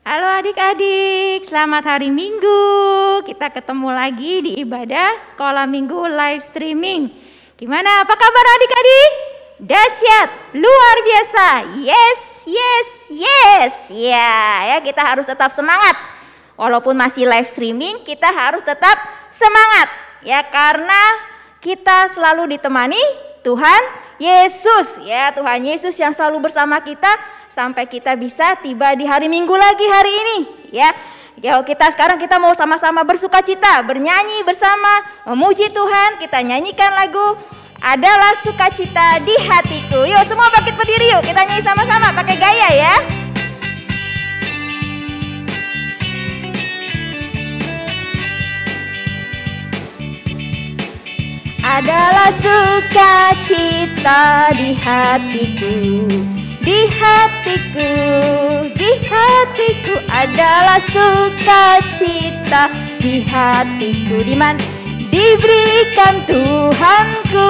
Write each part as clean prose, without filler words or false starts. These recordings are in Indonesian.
Halo adik-adik, selamat hari Minggu. Kita ketemu lagi di ibadah sekolah Minggu live streaming. Gimana, apa kabar adik-adik? Dahsyat, luar biasa. Yes. Ya, kita harus tetap semangat. Walaupun masih live streaming, kita harus tetap semangat. Ya, karena kita selalu ditemani Tuhan Yesus. Ya, Tuhan Yesus yang selalu bersama kita sampai kita bisa tiba di hari Minggu lagi hari ini. Ya, sekarang kita mau sama-sama bersukacita, bernyanyi bersama, memuji Tuhan. Kita nyanyikan lagu Adalah Sukacita di Hatiku. Yuk semua bangkit berdiri, yuk kita nyanyi sama-sama pakai gaya ya. Adalah sukacita di hatiku, di hatiku, di hatiku adalah sukacita di hatiku. Di mana diberikan Tuhanku,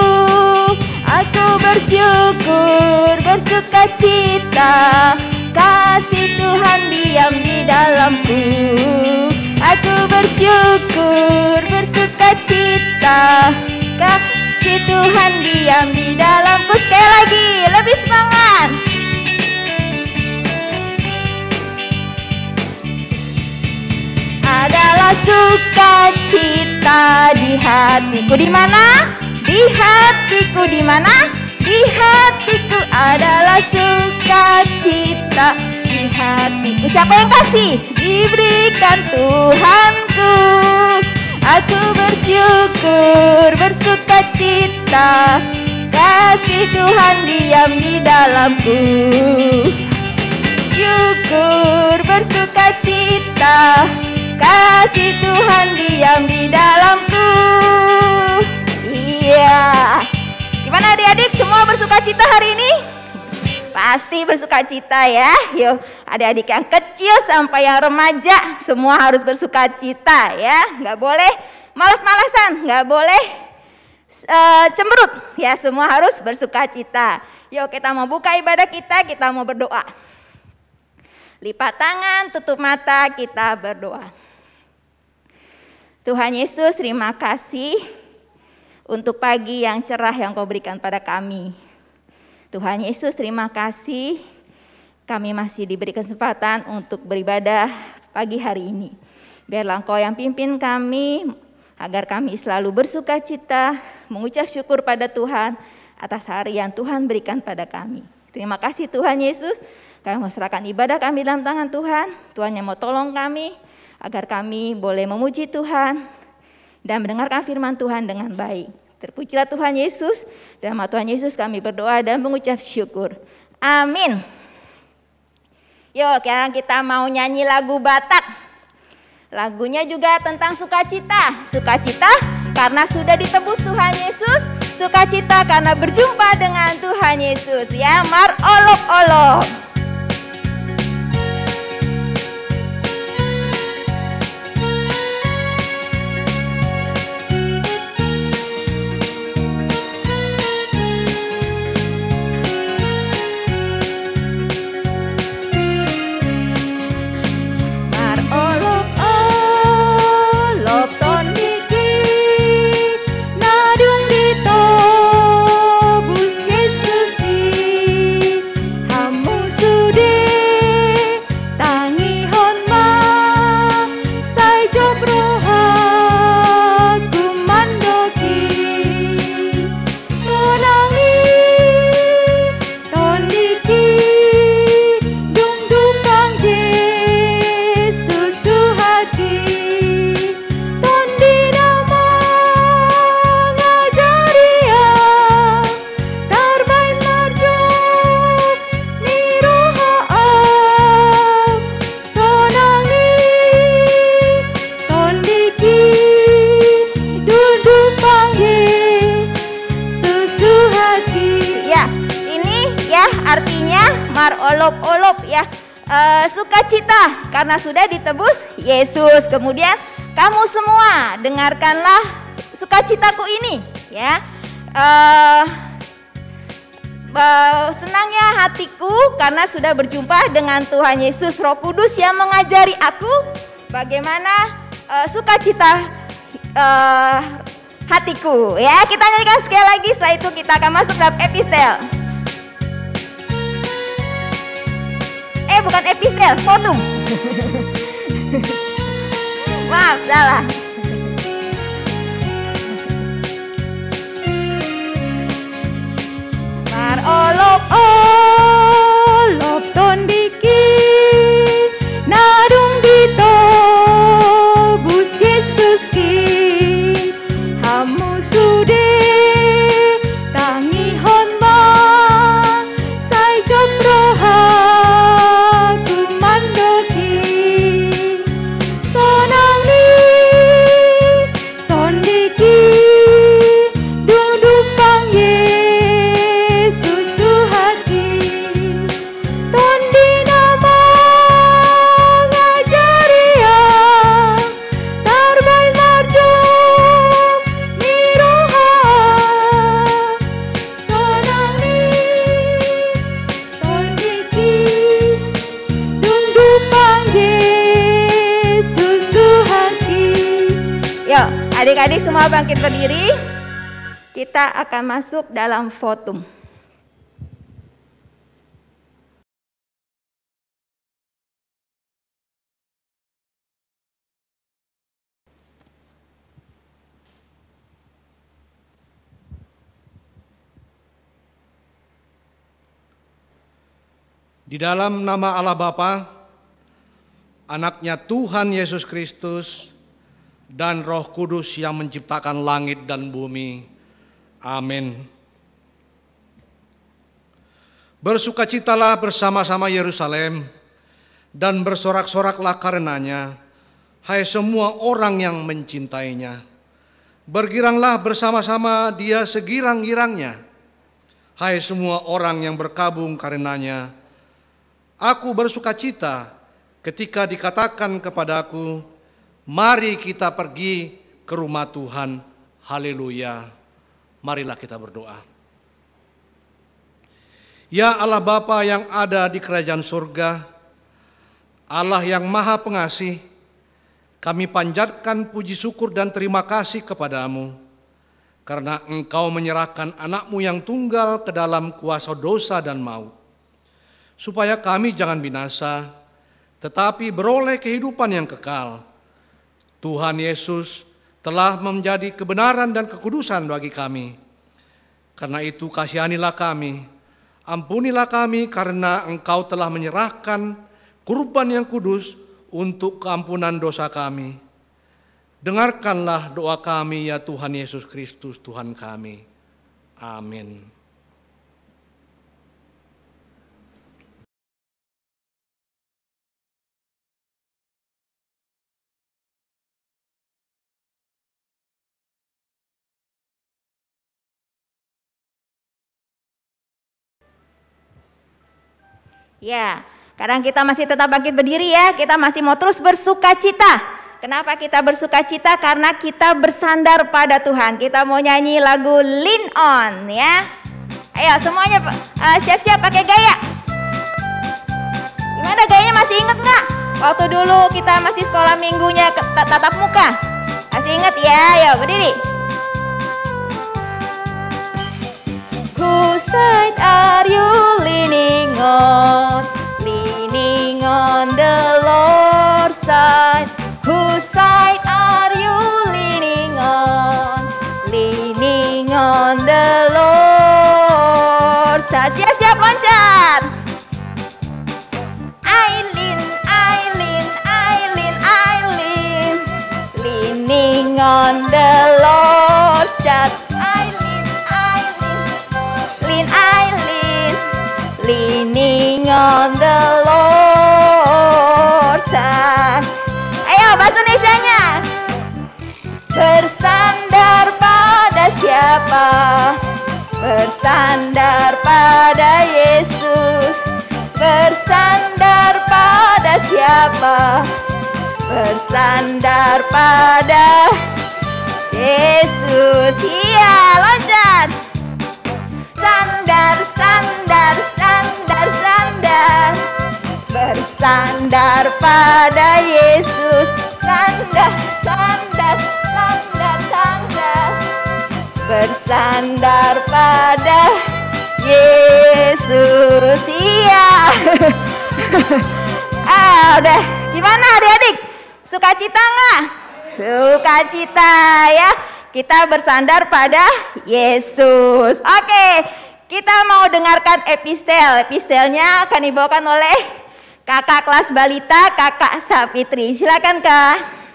aku bersyukur, bersukacita, kasih Tuhan diam di dalamku. Aku bersyukur, bersukacita, kasih Tuhan diam di dalamku. Sekali lagi, lebih semangat. Adalah sukacita di hatiku. Di mana? Di hatiku. Di mana? Di hatiku adalah sukacita di hatiku. Siapa yang kasih? Diberikan Tuhanku. Aku bersyukur, bersukacita, kasih Tuhan diam di dalamku. Syukur, bersukacita, kasih Tuhan diam di dalamku. Iya. Gimana adik-adik, semua bersukacita hari ini? Pasti bersukacita ya. Yuk, adik-adik yang kecil sampai yang remaja semua harus bersukacita ya. Nggak boleh malas-malasan, nggak boleh cemberut ya. Semua harus bersukacita. Yuk kita mau buka ibadah kita mau berdoa. Lipat tangan, tutup mata, kita berdoa. Tuhan Yesus, terima kasih untuk pagi yang cerah yang Kau berikan pada kami. Tuhan Yesus, terima kasih kami masih diberi kesempatan untuk beribadah pagi hari ini. Biarlah Engkau yang pimpin kami, agar kami selalu bersukacita, mengucap syukur pada Tuhan atas hari yang Tuhan berikan pada kami. Terima kasih Tuhan Yesus, kami mau serahkan ibadah kami dalam tangan Tuhan. Tuhan yang mau tolong kami, agar kami boleh memuji Tuhan dan mendengarkan firman Tuhan dengan baik. Terpujilah Tuhan Yesus, dalam nama Tuhan Yesus kami berdoa dan mengucap syukur. Amin. Yuk sekarang kita mau nyanyi lagu Batak. Lagunya juga tentang sukacita. Sukacita karena sudah ditebus Tuhan Yesus. Sukacita karena berjumpa dengan Tuhan Yesus. Ya, mar olok-olok. Olop-olop ya, sukacita karena sudah ditebus Yesus. Kemudian kamu semua dengarkanlah sukacitaku ini ya. senangnya hatiku karena sudah berjumpa dengan Tuhan Yesus. Roh Kudus yang mengajari aku bagaimana sukacita hatiku. Ya, kita nyanyikan sekali lagi, setelah itu kita akan masuk dalam epistel. Bukan epistel, fotum. Maaf, salah. Olop ton diki narung dito bus Yesus kin hamu sude tangi honma sai joproha kumandoki sonang ni ton diki dudupang adik-adik semua bangkit berdiri. Kita akan masuk dalam fotum. Di dalam nama Allah Bapa, Anaknya Tuhan Yesus Kristus, dan Roh Kudus yang menciptakan langit dan bumi. Amin. Bersukacitalah bersama-sama Yerusalem, dan bersorak-soraklah karenanya, hai semua orang yang mencintainya. Bergiranglah bersama-sama dia segirang-girangnya, hai semua orang yang berkabung karenanya. Aku bersukacita ketika dikatakan kepadaku, mari kita pergi ke rumah Tuhan. Haleluya. Marilah kita berdoa. Ya Allah Bapa yang ada di kerajaan surga, Allah yang maha pengasih, kami panjatkan puji syukur dan terima kasih kepadamu, karena Engkau menyerahkan anakmu yang tunggal ke dalam kuasa dosa dan maut, supaya kami jangan binasa, tetapi beroleh kehidupan yang kekal. Tuhan Yesus telah menjadi kebenaran dan kekudusan bagi kami. Karena itu kasihanilah kami, ampunilah kami karena Engkau telah menyerahkan kurban yang kudus untuk keampunan dosa kami. Dengarkanlah doa kami ya Tuhan Yesus Kristus Tuhan kami. Amin. Ya, sekarang kita masih tetap bangkit berdiri ya. Kita masih mau terus bersukacita. Kenapa kita bersukacita? Karena kita bersandar pada Tuhan. Kita mau nyanyi lagu Lean On ya. Ayo semuanya siap-siap pakai gaya. Gimana gayanya, masih inget nggak? Waktu dulu kita masih sekolah minggunya tatap muka. Masih inget ya? Ayo berdiri. Whose side are you leaning on? Leaning on the Lord's side. Whose side are you leaning on? Leaning on the Lord's side. Siap-siap loncat. I lean, I lean, I lean, I lean. Leaning on the Lord's side. Leaning on the Lord's side. Ayo bahasa Indonesianya. Bersandar pada siapa? Bersandar pada Yesus. Bersandar pada siapa? Bersandar pada Yesus. Iya, loncat. Sandar, sandar, sandar, sandar. Bersandar pada Yesus. Sandar, sandar, sandar, sandar. Bersandar pada Yesus. Iya. Udah. Gimana adik-adik? Sukacita nggak? Sukacita ya. Kita bersandar pada Yesus. Oke, kita mau dengarkan epistel. Epistelnya akan dibawakan oleh kakak kelas balita, kakak Sapitri. Silakan Kak.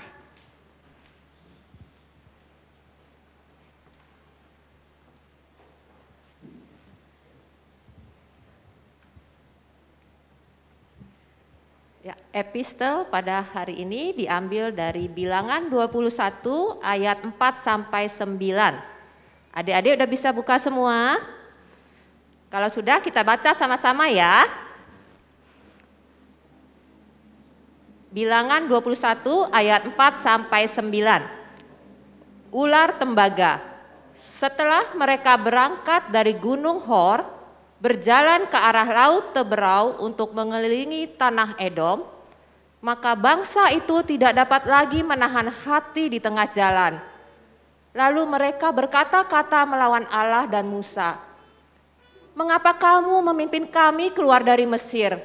Ya, epistel pada hari ini diambil dari Bilangan 21 ayat 4 sampai 9. Adik-adik udah bisa buka semua? Kalau sudah kita baca sama-sama ya. Bilangan 21 ayat 4 sampai 9. Ular tembaga. Setelah mereka berangkat dari Gunung Hor, berjalan ke arah Laut Teberau untuk mengelilingi tanah Edom, maka bangsa itu tidak dapat lagi menahan hati di tengah jalan. Lalu mereka berkata-kata melawan Allah dan Musa, "Mengapa kamu memimpin kami keluar dari Mesir,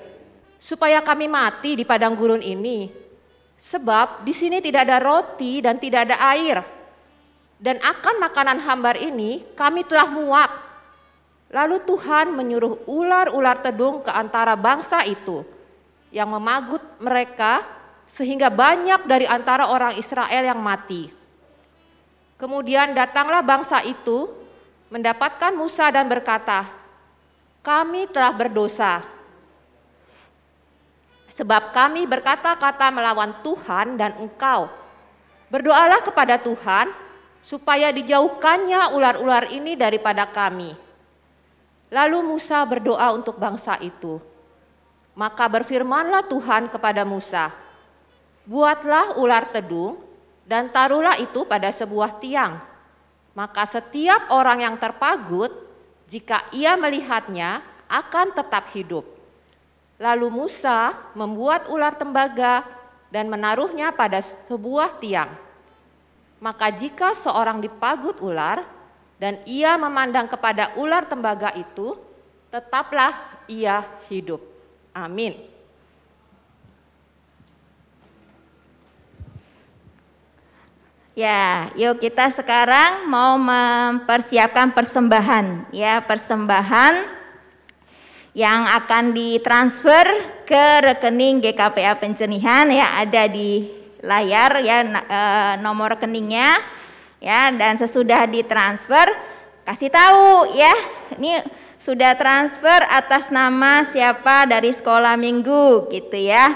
supaya kami mati di padang gurun ini? Sebab di sini tidak ada roti dan tidak ada air, dan akan makanan hambar ini kami telah muak." Lalu Tuhan menyuruh ular-ular tedung ke antara bangsa itu yang memagut mereka sehingga banyak dari antara orang Israel yang mati. Kemudian datanglah bangsa itu mendapatkan Musa dan berkata, "Kami telah berdosa, sebab kami berkata-kata melawan Tuhan dan engkau. Berdoalah kepada Tuhan supaya dijauhkannya ular-ular ini daripada kami." Lalu Musa berdoa untuk bangsa itu. Maka berfirmanlah Tuhan kepada Musa, "Buatlah ular tedung dan taruhlah itu pada sebuah tiang. Maka setiap orang yang terpagut, jika ia melihatnya, akan tetap hidup." Lalu Musa membuat ular tembaga dan menaruhnya pada sebuah tiang. Maka jika seorang dipagut ular, dan ia memandang kepada ular tembaga itu, tetaplah ia hidup. Amin. Ya, yuk kita sekarang mau mempersiapkan persembahan. Ya, persembahan yang akan ditransfer ke rekening GKPA Pencernihan ya, ada di layar ya nomor rekeningnya. Ya, dan sesudah ditransfer kasih tahu ya, ini sudah transfer atas nama siapa dari sekolah minggu gitu ya.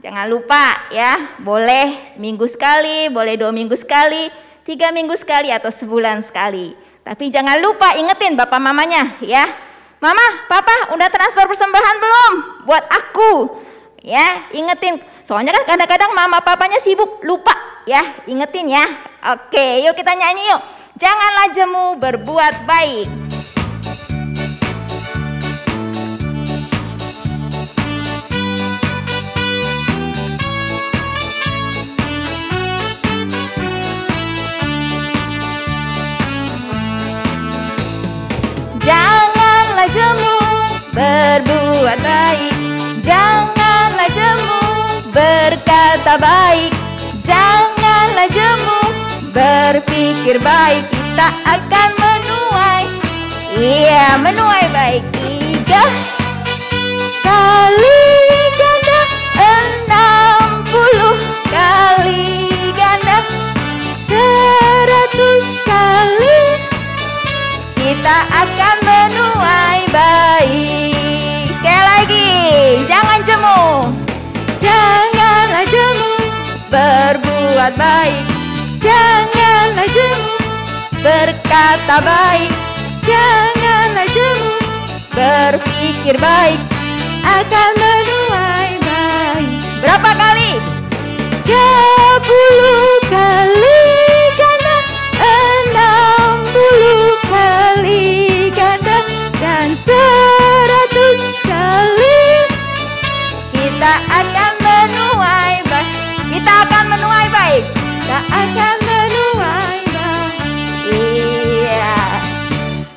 Jangan lupa ya, boleh seminggu sekali, boleh 2 minggu sekali, 3 minggu sekali atau sebulan sekali. Tapi jangan lupa ingetin bapak mamanya ya. "Mama, papa udah transfer persembahan belum buat aku?" Ya, ingetin. Soalnya kan kadang-kadang mama papanya sibuk lupa ya, ingetin ya. Oke, yuk kita nyanyi yuk. Janganlah jemu berbuat baik. Janganlah jemu berbuat baik. Janganlah jemu berkata baik. Janganlah jemu berpikir baik. Kita akan menuai. Iya, menuai baik. 3 kali ganda, 60 kali ganda, 100 kali. Kita akan menuai baik. Sekali lagi, jangan jemu. Janganlah jemu berbuat baik. Janganlah jemu berkata baik. Janganlah jemu berpikir baik. Akan menuai baik. Berapa kali? 30 kali ganda, 60 kali ganda, menuai baik. Tak akan menuai baik. Iya.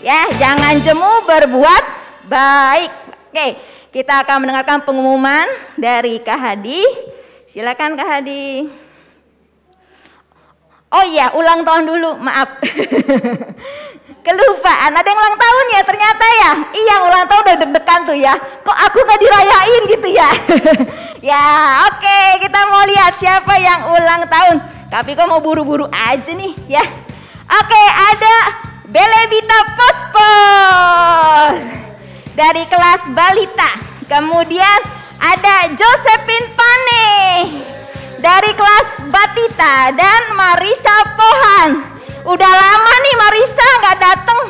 Ya, jangan jemu, berbuat baik. Oke, kita akan mendengarkan pengumuman dari Kak Hadi. Silakan Kak Hadi. Oh iya, ulang tahun dulu, maaf. Kelupaan, ada yang ulang tahun ya ternyata ya. Iya, ulang tahun udah deg-degan tuh ya. Kok aku gak dirayain gitu ya. Ya, oke, kita mau lihat siapa yang ulang tahun. Tapi kok mau buru-buru aja nih ya. Oke, ada Belebita Pospos dari kelas balita. Kemudian ada Josephine Pane dari kelas batita dan Marisa Pohan. Udah lama nih Marisa nggak dateng.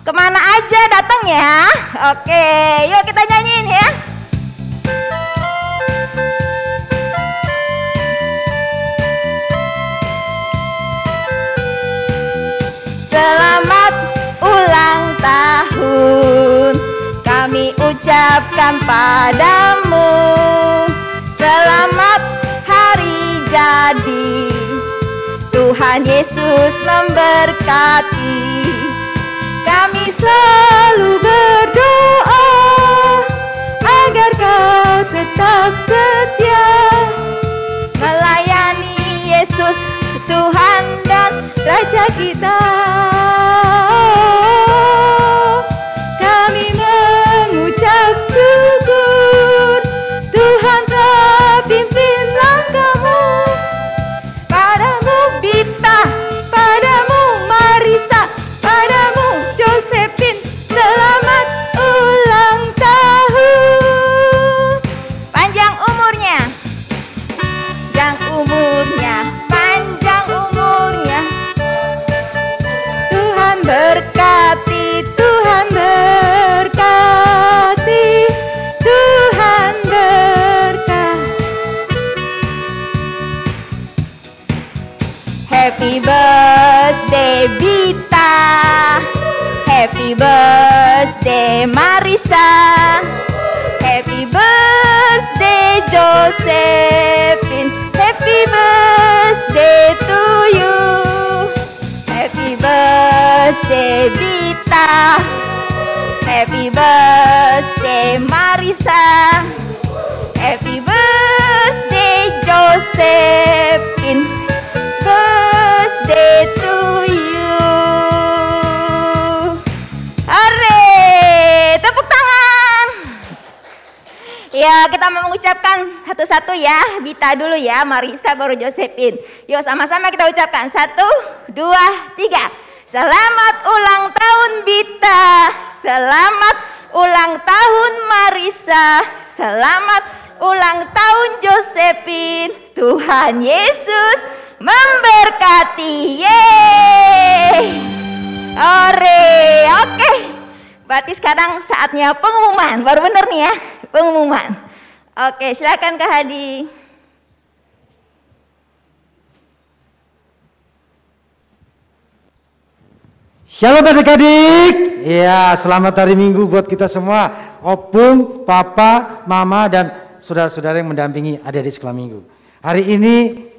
Kemana aja datangnya? Oke, yuk kita nyanyiin ya. Selamat ulang tahun kami ucapkan padamu. Selamat hari jadi, Tuhan Yesus memberkati. Kami selalu berdoa agar kau tetap setia melayani Yesus Tuhan dan Raja kita. Kami mengucap syukur, Tuhan telah pimpin langkahmu. Padamu Bita, padamu Marisa, padamu Josephine, selamat ulang tahun. Panjang umurnya, panjang umurnya, panjang umurnya. Tuhan berkati, Tuhan berkati, Tuhan berkati. Happy birthday Bita, happy birthday Marisa, happy birthday Josephine, happy birthday to you. Happy birthday Bita, happy birthday Marisa, happy birthday Josephine, birthday to you. Hore, tepuk tangan. Ya, kita mau mengucapkan satu-satu ya. Bita dulu ya, Marisa baru Josephine. Yuk sama-sama kita ucapkan. 1, 2, 3. Selamat ulang tahun Bita, selamat ulang tahun Marisa, selamat ulang tahun Josephine. Tuhan Yesus memberkati. Yeay. Ore, oke. Berarti sekarang saatnya pengumuman. Baru bener nih ya, pengumuman. Oke, silakan Kak Hadi. Shalom adik-adik. Ya, selamat hari Minggu buat kita semua. Opung, papa, mama, dan saudara-saudara yang mendampingi adik-adik sekolah minggu. Hari ini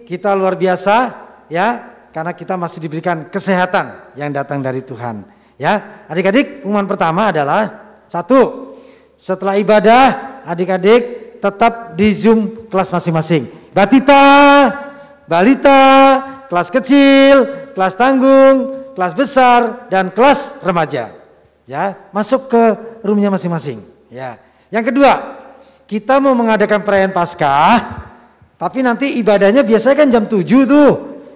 kita luar biasa ya, karena kita masih diberikan kesehatan yang datang dari Tuhan. Ya, adik-adik, pengumuman pertama adalah 1. Setelah ibadah, adik-adik tetap di Zoom kelas masing-masing. Batita, balita, kelas kecil, kelas tanggung, kelas besar, dan kelas remaja. Ya, masuk ke roomnya masing-masing. Ya. Yang kedua, kita mau mengadakan perayaan Paskah, tapi nanti ibadahnya biasanya kan jam 7 tuh.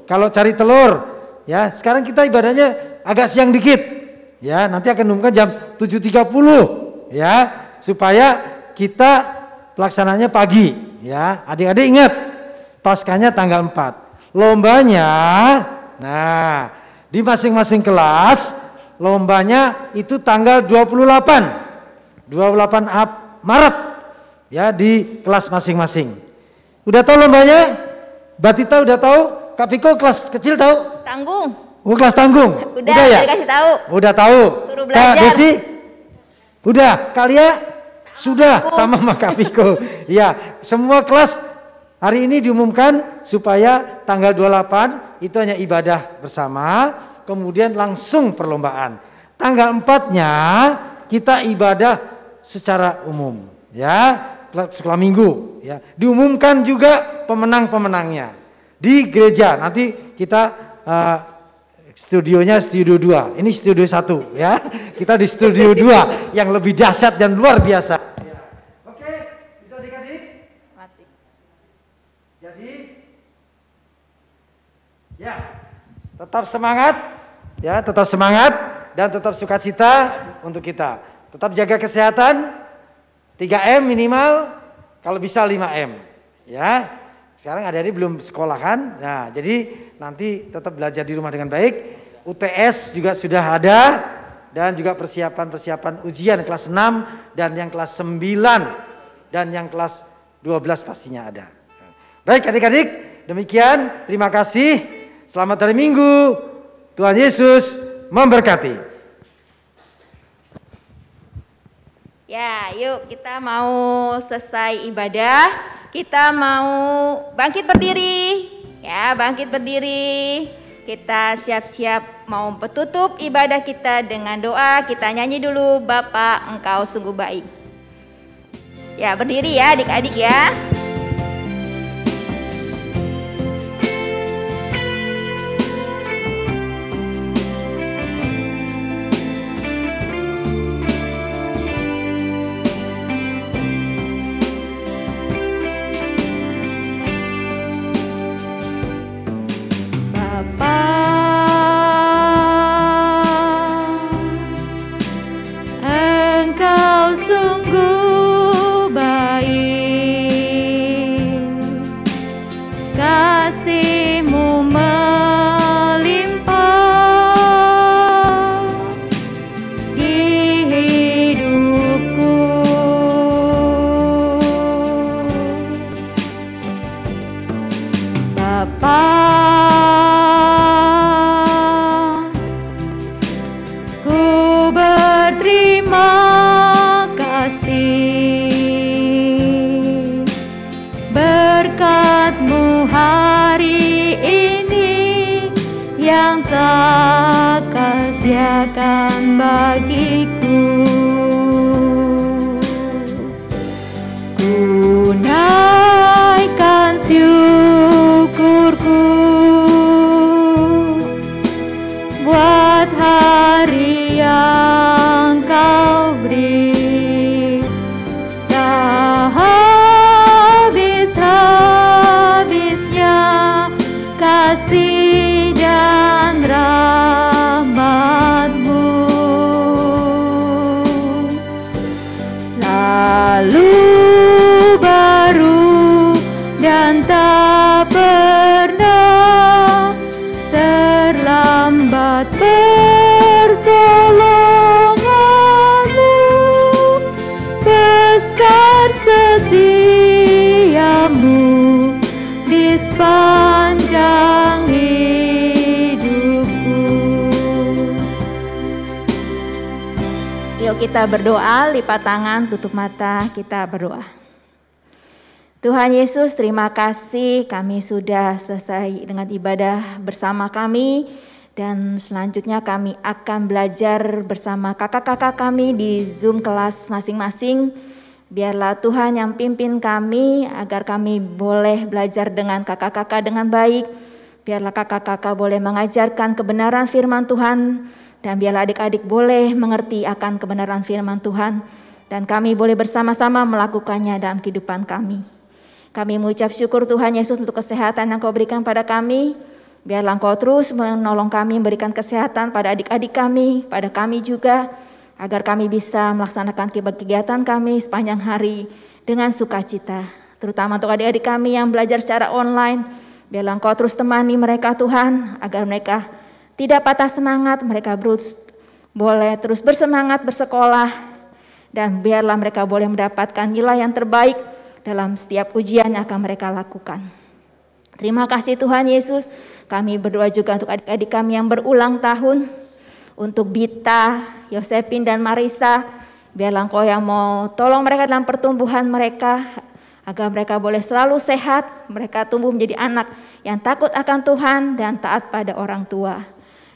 Kalau cari telur, ya. Sekarang kita ibadahnya agak siang dikit. Ya, nanti akan diumumkan jam 7.30, ya, supaya kita pelaksananya pagi. Ya, adik-adik ingat, Paskahnya tanggal 4. Lombanya, nah, di masing-masing kelas lombanya itu tanggal 28 Maret ya, di kelas masing-masing. Udah tahu lombanya? Batita udah tahu? Kak Piko kelas kecil tahu? Tanggung. Kelas tanggung. Udah ya? Dikasih tahu. Udah tahu. Suruh belajar. Kak Desi? Udah. Kalian? Sudah sama Kak Piko. Ya, semua kelas Hari ini diumumkan supaya tanggal 28 itu hanya ibadah bersama, kemudian langsung perlombaan. Tanggal 4-nya kita ibadah secara umum, ya, sekolah minggu, ya. Diumumkan juga pemenang-pemenangnya di gereja. Nanti kita studionya studio 2, ini studio 1, ya. Kita di studio 2 yang lebih dahsyat dan luar biasa. Oke, itu adik-adik. Jadi, ya, tetap semangat, ya, tetap semangat dan tetap sukacita untuk kita. Tetap jaga kesehatan, 3M minimal, kalau bisa 5M, ya. Sekarang adik-adik belum sekolah kan, nah jadi nanti tetap belajar di rumah dengan baik. UTS juga sudah ada dan juga persiapan ujian kelas 6 dan yang kelas 9 dan yang kelas 12 pastinya ada. Baik adik-adik, demikian, terima kasih, selamat hari Minggu, Tuhan Yesus memberkati. Ya, yuk kita mau selesai ibadah. Kita mau bangkit berdiri, ya, bangkit berdiri. Kita siap-siap mau tutup ibadah kita dengan doa. Kita nyanyi dulu, Bapa Engkau sungguh baik. Ya, berdiri ya adik-adik ya. Sediakan bagiku, ku naikkan syukurku buat hari yang kau beri. Tak habis-habisnya kasih dan rahmat-Mu, selalu baru dan tak pernah terlambat pertolongan-Mu, besar setia-Mu di sepanjang hidupku. Yuk kita berdoa, lipat tangan, tutup mata, kita berdoa. Tuhan Yesus, terima kasih kami sudah selesai dengan ibadah bersama kami. Dan selanjutnya kami akan belajar bersama kakak-kakak kami di Zoom kelas masing-masing. Biarlah Tuhan yang pimpin kami agar kami boleh belajar dengan kakak-kakak dengan baik. Biarlah kakak-kakak boleh mengajarkan kebenaran firman Tuhan. Dan biarlah adik-adik boleh mengerti akan kebenaran firman Tuhan. Dan kami boleh bersama-sama melakukannya dalam kehidupan kami. Kami mengucap syukur Tuhan Yesus untuk kesehatan yang Kau berikan pada kami. Biarlah Engkau terus menolong kami, memberikan kesehatan pada adik-adik kami, pada kami juga. Agar kami bisa melaksanakan kegiatan kami sepanjang hari dengan sukacita. Terutama untuk adik-adik kami yang belajar secara online. Biarlah Engkau terus temani mereka Tuhan, agar mereka tidak patah semangat, mereka boleh terus bersemangat bersekolah. Dan biarlah mereka boleh mendapatkan nilai yang terbaik dalam setiap ujian yang akan mereka lakukan. Terima kasih Tuhan Yesus. Kami berdoa juga untuk adik-adik kami yang berulang tahun. Untuk Bita, Yosepin dan Marisa. Biarlah Engkau yang mau tolong mereka dalam pertumbuhan mereka. agar mereka boleh selalu sehat, mereka tumbuh menjadi anak yang takut akan Tuhan dan taat pada orang tua.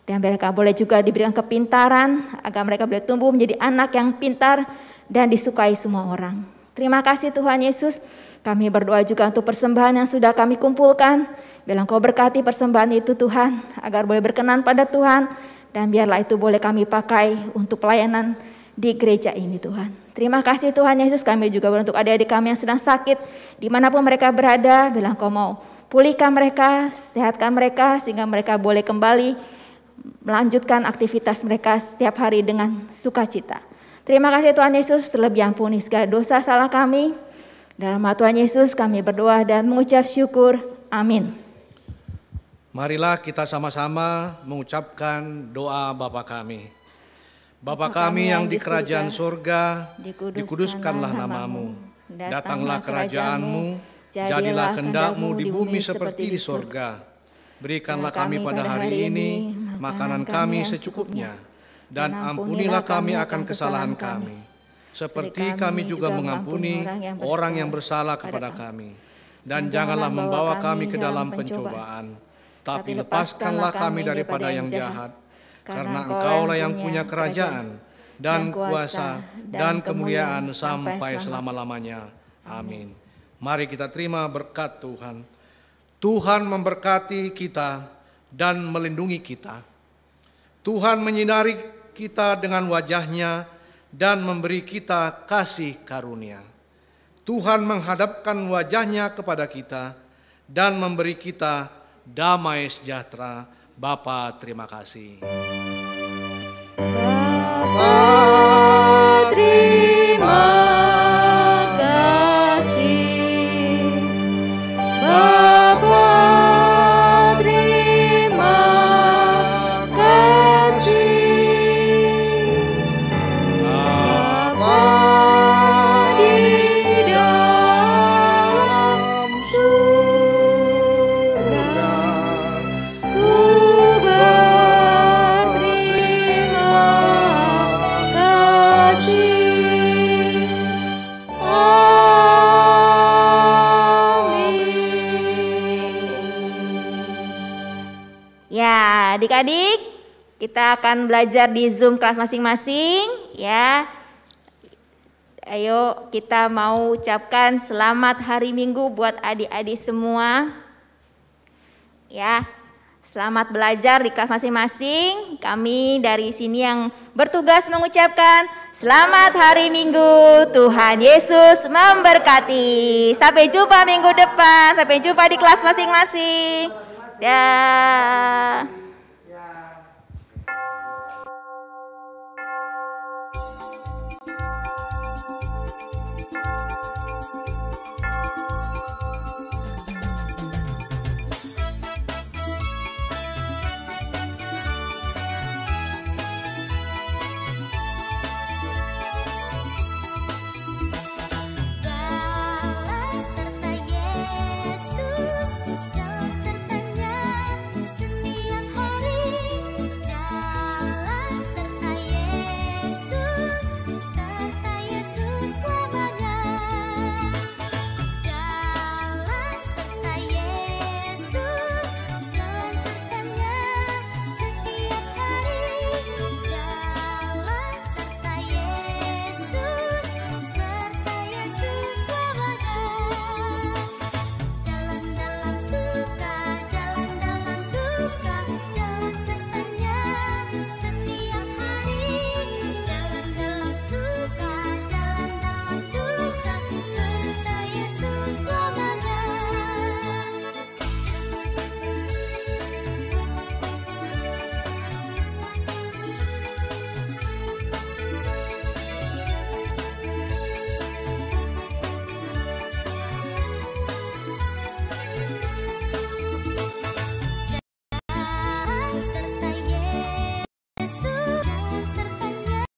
Dan mereka boleh juga diberikan kepintaran, agar mereka boleh tumbuh menjadi anak yang pintar dan disukai semua orang. Terima kasih Tuhan Yesus, kami berdoa juga untuk persembahan yang sudah kami kumpulkan. Biarlah Engkau berkati persembahan itu Tuhan, agar boleh berkenan pada Tuhan, dan biarlah itu boleh kami pakai untuk pelayanan di gereja ini Tuhan. Terima kasih Tuhan Yesus, kami juga untuk adik-adik kami yang sedang sakit, dimanapun mereka berada, biarlah Engkau mau pulihkan mereka, sehatkan mereka, sehingga mereka boleh kembali melanjutkan aktivitas mereka setiap hari dengan sukacita. Terima kasih Tuhan Yesus, terlebih ampuni segala dosa salah kami. Dalam nama Tuhan Yesus kami berdoa dan mengucap syukur. Amin. Marilah kita sama-sama mengucapkan doa Bapa kami. Bapa kami yang di kerajaan surga, dikuduskanlah namamu. Datanglah kerajaan-Mu, jadilah kehendak-Mu di bumi seperti di surga. Berikanlah kami pada hari ini makanan kami secukupnya, dan ampunilah kami akan kesalahan kami, seperti kami juga mengampuni orang yang bersalah kepada kami. Dan janganlah membawa kami ke dalam pencobaan, tapi lepaskanlah kami daripada yang jahat, karena Engkaulah yang punya kerajaan, dan kuasa, dan kemuliaan sampai selama-lamanya. Amin. Mari kita terima berkat Tuhan. Tuhan memberkati kita dan melindungi kita. Tuhan menyinari kita dengan wajah-Nya dan memberi kita kasih karunia. Tuhan menghadapkan wajah-Nya kepada kita dan memberi kita damai sejahtera. Bapa, terima kasih. Bapa, terima kasih. Bapa, terima kasih. Bapa di dalam surga, ku berterima kasih. Ya, adik-adik, kita akan belajar di Zoom kelas masing-masing ya. Ayo kita mau ucapkan selamat hari Minggu buat adik-adik semua. Ya, selamat belajar di kelas masing-masing. Kami dari sini yang bertugas mengucapkan selamat hari Minggu. Tuhan Yesus memberkati. Sampai jumpa minggu depan. Sampai jumpa di kelas masing-masing. Dah.